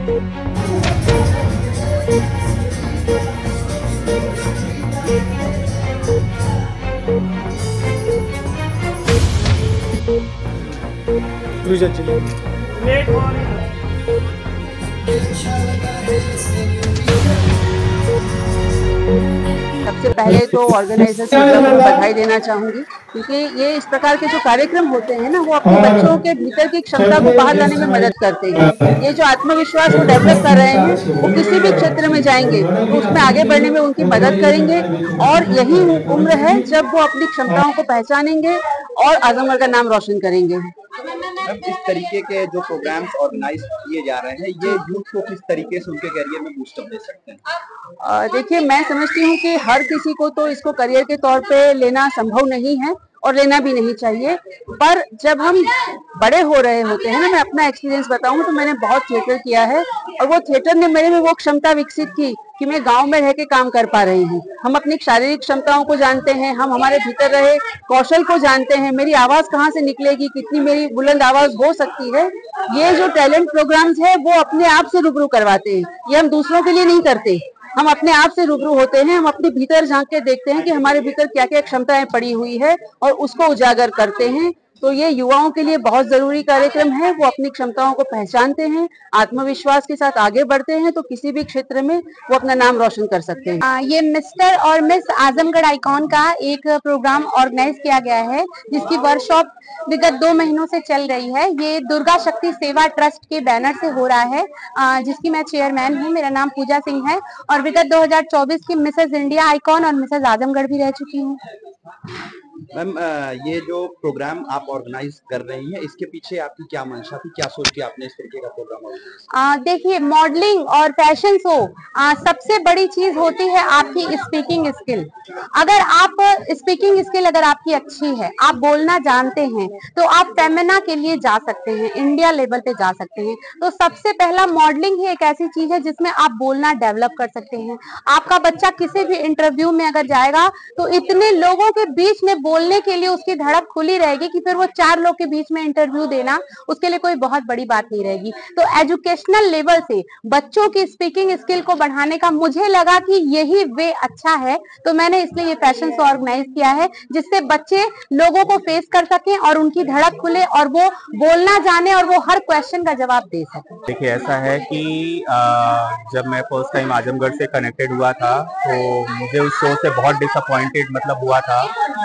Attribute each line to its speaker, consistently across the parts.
Speaker 1: सबसे पहले तो ऑर्गेनाइजर्स को बधाई देना चाहूंगी, क्योंकि ये इस प्रकार के जो कार्यक्रम होते हैं ना, वो अपने बच्चों के भीतर की क्षमता को बाहर लाने में मदद करते हैं। ये जो आत्मविश्वास को डेवलप कर रहे हैं, वो किसी भी क्षेत्र में जाएंगे तो उसमें आगे बढ़ने में उनकी मदद करेंगे, और यही उम्र है जब वो अपनी क्षमताओं को पहचानेंगे और आजमगढ़ का नाम रोशन करेंगे।
Speaker 2: इस तरीके के जो प्रोग्राम्स ऑर्गेनाइज किए जा रहे हैं, ये यूथ को किस तरीके से उनके करियर में बूस्टअप दे सकते हैं?
Speaker 1: देखिए, मैं समझती हूँ कि हर किसी को तो इसको करियर के तौर पे लेना संभव नहीं है और लेना भी नहीं चाहिए, पर जब हम बड़े हो रहे होते हैं ना, मैं अपना एक्सपीरियंस बताऊं तो मैंने बहुत थिएटर किया है, और वो थिएटर ने मेरे में वो क्षमता विकसित की कि मैं गांव में रह के काम कर पा रही हूँ। हम अपनी शारीरिक क्षमताओं को जानते हैं, हम हमारे भीतर रहे कौशल को जानते हैं, मेरी आवाज कहाँ से निकलेगी, कितनी मेरी बुलंद आवाज हो सकती है। ये जो टैलेंट प्रोग्राम्स है वो अपने आप से रूबरू करवाते हैं, ये हम दूसरों के लिए नहीं करते, हम अपने आप से रूबरू होते हैं। हम अपने भीतर झांक के देखते हैं कि हमारे भीतर क्या क्या क्षमताएं पड़ी हुई है और उसको उजागर करते हैं। तो ये युवाओं के लिए बहुत जरूरी कार्यक्रम है। वो अपनी क्षमताओं को पहचानते हैं, आत्मविश्वास के साथ आगे बढ़ते हैं, तो किसी भी क्षेत्र में वो अपना नाम रोशन कर सकते हैं।
Speaker 3: ये मिस्टर और मिस आजमगढ़ आइकॉन का एक प्रोग्राम ऑर्गेनाइज किया गया है, जिसकी वर्कशॉप विगत 2 महीनों से चल रही है। ये दुर्गा शक्ति सेवा ट्रस्ट के बैनर से हो रहा है, जिसकी मैं चेयरमैन हूँ। मेरा नाम पूजा सिंह है और विगत 2024 की मिसेस इंडिया आइकॉन और मिसेस आजमगढ़ भी रह चुकी हूँ।
Speaker 2: मैम, ये जो प्रोग्राम आप ऑर्गेनाइज कर रही हैं, इसके पीछे आपकी क्या मंशा थी, क्या सोच के आपने इस तरीके का प्रोग्राम ऑर्गेनाइज?
Speaker 3: देखिए, मॉडलिंग और फैशन शो सबसे बड़ी चीज होती है आपकी स्पीकिंग स्किल। अगर आप स्पीकिंग स्किल अगर आपकी अच्छी है, आप बोलना जानते हैं, तो आप फेमिना के लिए जा सकते हैं, इंडिया लेवल पे जा सकते हैं। तो सबसे पहला मॉडलिंग ही एक ऐसी चीज है जिसमें आप बोलना डेवलप कर सकते हैं। आपका बच्चा किसी भी इंटरव्यू में अगर जाएगा तो इतने लोगों के बीच में बोलने के लिए उसकी धड़क खुली रहेगी कि फिर वो 4 लोग के बीच में इंटरव्यू देना उसके लिए कोई बहुत बड़ी बात नहीं रहेगी। तो एजुकेशनल लेवल से बच्चों की स्पीकिंग स्किल को बढ़ाने का मुझे लगा कि यही वे अच्छा है, तो मैंने इसलिए ये फैशन शो ऑर्गेनाइज किया है, जिससे बच्चे लोगों को फेस कर सकें और उनकी धड़क खुले और वो बोलना जाने और वो हर क्वेश्चन का जवाब दे सकें।
Speaker 4: देखिए, ऐसा है कि जब मैं फर्स्ट टाइम आजमगढ़ से कनेक्टेड हुआ था तो मुझे उस शो से बहुत डिसअपॉइंटेड हुआ था।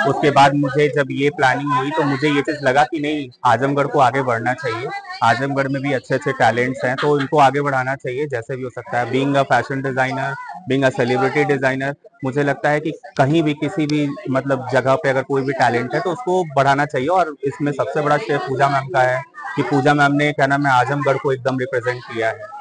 Speaker 4: उसके बाद मुझे जब ये प्लानिंग हुई तो मुझे ये चीज लगा कि नहीं, आजमगढ़ को आगे बढ़ना चाहिए। आजमगढ़ में भी अच्छे अच्छे टैलेंट्स हैं, तो इनको आगे बढ़ाना चाहिए जैसे भी हो सकता है। Being a fashion designer, being a celebrity designer, मुझे लगता है कि कहीं भी किसी भी जगह पे अगर कोई भी टैलेंट है तो उसको बढ़ाना चाहिए। और इसमें सबसे बड़ा श्रेय पूजा मैम का है कि पूजा मैम ने आजमगढ़ को एकदम रिप्रेजेंट किया है।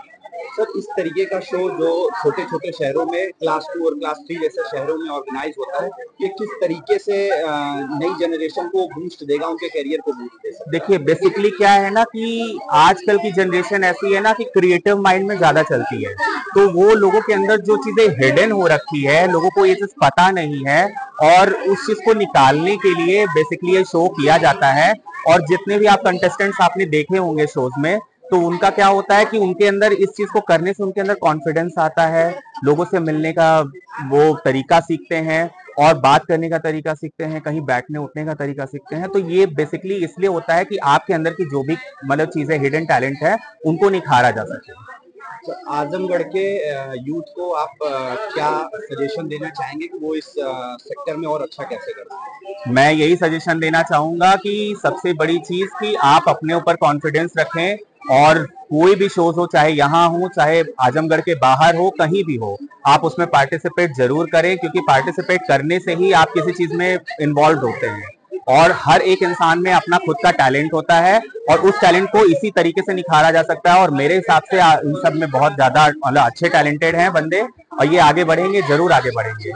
Speaker 2: सर, इस तरीके का शो जो छोटे छोटे शहरों में क्लास 2 और क्लास 3 जैसे शहरों में ऑर्गेनाइज होता है, ये किस तरीके से नई जनरेशन को बूस्ट देगा, उनके करियर को बूस्ट दे सकता है?
Speaker 4: देखिए, बेसिकली क्या है ना कि आजकल की जनरेशन ऐसी है ना कि क्रिएटिव माइंड में ज्यादा चलती है, तो वो लोगों के अंदर जो चीजें हिडन हो रखी है, लोगों को ये चीज पता नहीं है, और उस चीज को निकालने के लिए बेसिकली ये शो किया जाता है। और जितने भी आप कंटेस्टेंट्स आपने देखे होंगे शोज में, तो उनका क्या होता है कि उनके अंदर इस चीज को करने से उनके अंदर कॉन्फिडेंस आता है, लोगों से मिलने का वो तरीका सीखते हैं और बात करने का तरीका सीखते हैं, कहीं बैठने उठने का तरीका सीखते हैं। तो ये बेसिकली इसलिए होता है कि आपके अंदर की जो भी चीजें हिडन टैलेंट है उनको निखारा जा सके।
Speaker 2: तो आजमगढ़ के यूथ को आप क्या सजेशन देना चाहेंगे कि वो इस सेक्टर में और अच्छा कैसे कर सकते हैं?
Speaker 4: मैं यही सजेशन देना चाहूंगा कि सबसे बड़ी चीज कि आप अपने ऊपर कॉन्फिडेंस रखें, और कोई भी शोज हो, चाहे यहाँ हो चाहे आजमगढ़ के बाहर हो, कहीं भी हो, आप उसमें पार्टिसिपेट जरूर करें, क्योंकि पार्टिसिपेट करने से ही आप किसी चीज में इन्वॉल्व होते हैं। और हर एक इंसान में अपना खुद का टैलेंट होता है और उस टैलेंट को इसी तरीके से निखारा जा सकता है। और मेरे हिसाब से इन सब में बहुत ज्यादा अच्छे टैलेंटेड हैं बंदे, और ये आगे बढ़ेंगे, जरूर आगे बढ़ेंगे।